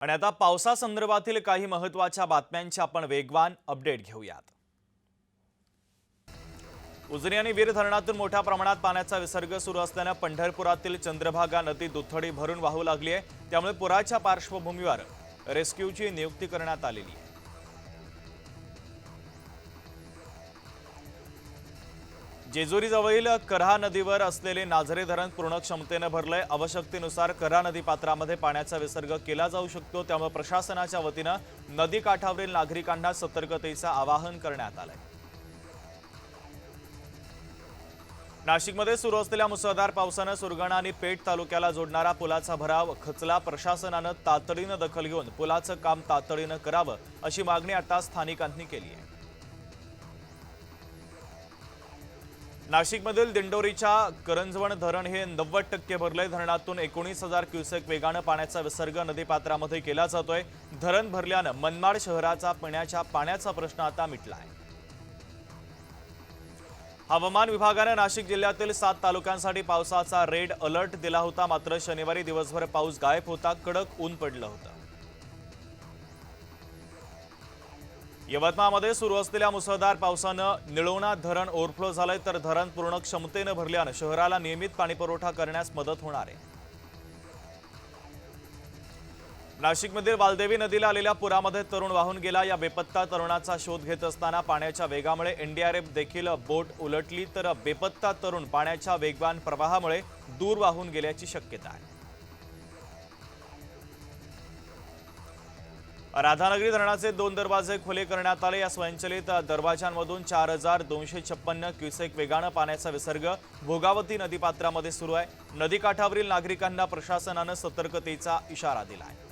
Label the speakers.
Speaker 1: आणि आता पावसासंदर्भातील काही महत्त्वाच्या बातम्यांची आपण वेगवान अपडेट घेऊयात। उजनी आणि वीर धरणातून मोठ्या प्रमाणात पाण्याचा विसर्ग सुरू असल्याने पंढरपुरातील चंद्रभागा नदी दुथडी भरून वाहू लागली आहे। त्यामुळे पुराच्या पार्श्वभूमीवर रेस्क्यूची नियुक्ती करण्यात आलेली आहे। जेजुरी जवळील करहा नदीवर असलेले नाझरे धरण पूर्ण क्षमतेने भरले। आवश्यकतेनुसार करहा नदी पात्रामध्ये पाण्याचा विसर्ग केला जाऊ शकतो। त्यामुळे प्रशासनाच्या वतीने नदी काठावरील नागरिकांना सतर्कतेचे आवाहन करण्यात आले। नाशिकमध्ये सुरू असलेल्या मुसळधार पावसाने सुरगाणा आणि पेठ तालुक्याला जोडणारा पुलाचा भराव खचला। प्रशासनाने तातडीने दखल घेऊन पुलाचं काम तातडीने करावं अशी मागणी आता स्थानिकांनी केली आहे। नाशिकमधील दिंडोरीच्या करंजवण धरण हे 90% भरले। धरणातून 19,000 क्युसेक वेगाने पाण्याचा विसर्ग नदीपात्रामध्ये केला जातोय। धरण भरल्याने मनमाड शहराचा पिण्याच्या पाण्याचा प्रश्न आता मिटला आहे। हवामान विभागाने नाशिक जिल्ह्यातील 7 तालुक्यांसाठी पावसाचा रेड अलर्ट दिला होता। मात्र शनिवारी दिवसभर पाऊस गायब होता, कडक ऊन पडलं होतं। यवतमाळमध्ये सुरू असलेल्या मुसळधार पावसाने निळवणा धरण ओव्हरफ्लो झालंय, तर धरण पूर्ण क्षमतेने भरल्याने शहराला नियमित पाणीपुरवठा करण्यास मदत होणार आहे। नाशिकमधील वालदेवी नदीला आलेल्या पुरामध्ये तरुण वाहून गेला। या बेपत्ता तरुणाचा शोध घेत असताना पाण्याच्या वेगामुळे एनडीआरएफ देखील बोट उलटली, तर बेपत्ता तरुण पाण्याच्या वेगवान प्रवाहामुळे दूर वाहून गेल्याची शक्यता आहे। राधानगरी धरणाचे 2 दरवाजे खुले करण्यात आले। या स्वयंचलित दरवाजांमधून 4,256 क्युसेक वेगाने पाण्याचा विसर्ग भोगावती नदीपात्रामध्ये सुरू आहे। नदीकाठावरील नागरिकांना प्रशासनाने सतर्कतेचा इशारा दिला आहे।